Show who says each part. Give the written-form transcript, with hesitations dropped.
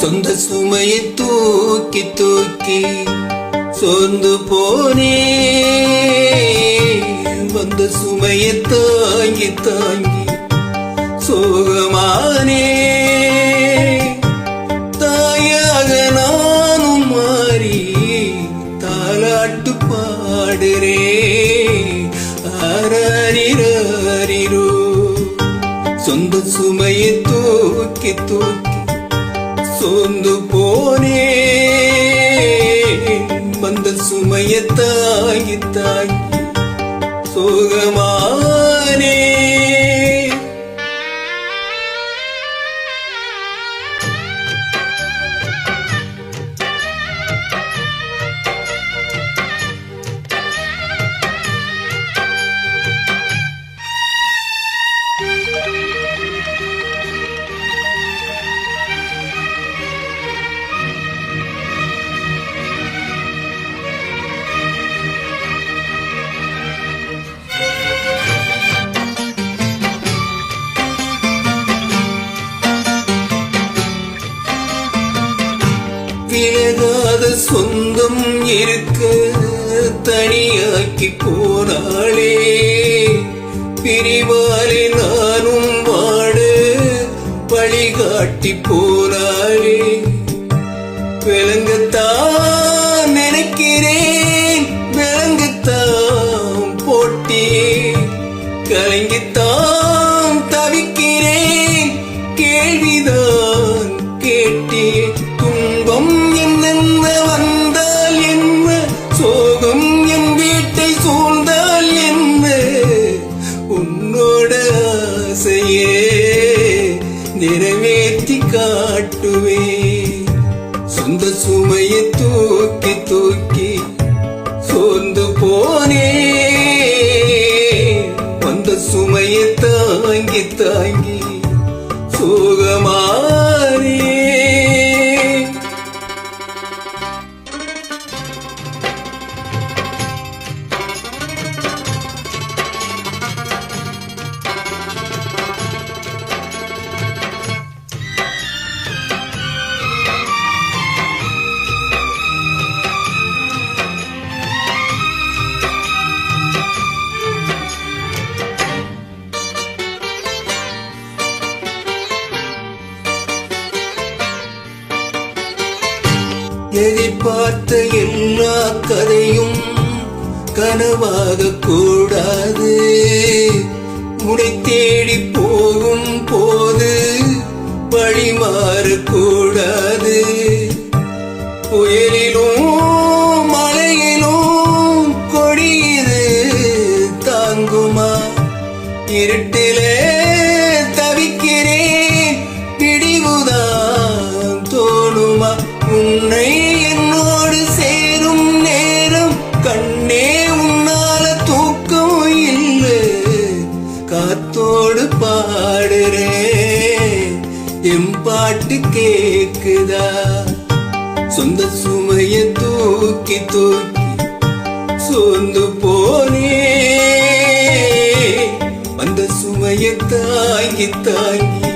Speaker 1: சொந்த சுமையை தூக்கி தூக்கி சோர்ந்து போனே, வந்த சுமையை தாங்கி தாங்கி சோகமானே. தாயாக நானும் மாறி தாலாட்டு பாடுறே, ஆராரிரோ. சொந்த சுமையை தூக்கி தூக்கி சோர்ந்து போனே, வந்த சுமையை தாங்கி தாங்கி சோகமானே. விலகாத சொந்தம் இருக்க தனியாக்கி போனாளே, பிரிவாலே நானும் வாட வழிகாட்டி போனாளே. விளங்கத்தான் நினைக்கிறேன், விளங்கத்தான் போட்டி, கலங்கித்தான் தவிக்கிறேன், கேள்விதான் கேட்டேன். துன்பம் என்னென்ன வந்தால் என்ன, சோகம் என் வீட்டை சூழ்ந்தால் என்ன, உன்னோட ஆசையே நிறைவேற்றி காட்டுவே. சொந்த சுமையை தூக்கி தூக்கி சோர்ந்து போனே, வந்த சுமையை தாங்கி தாங்கி சோகமானே. எதிர்பார்த்த எல்லா கதையும் கனவாக கூடாது, உன்னை தேடி போகும் போது வழி மாறக்கூடாது. புயலிலும் மழையிலும் கொடியது தாங்குமா, இருட்டிலே தவிக்கிறேன் பிடிவுதான் தோணுமா. உன்னை என்னோடு சேரும் நேரம் கண்ணே உன்னால தூக்கம் இல்லை, காத்தோடு பாடுறேன் எம் பாட்டு கேக்குதா. சொந்த சுமையை தூக்கி தூக்கி சோர்ந்து போனே, வந்த சுமையை தாங்கி தாங்கி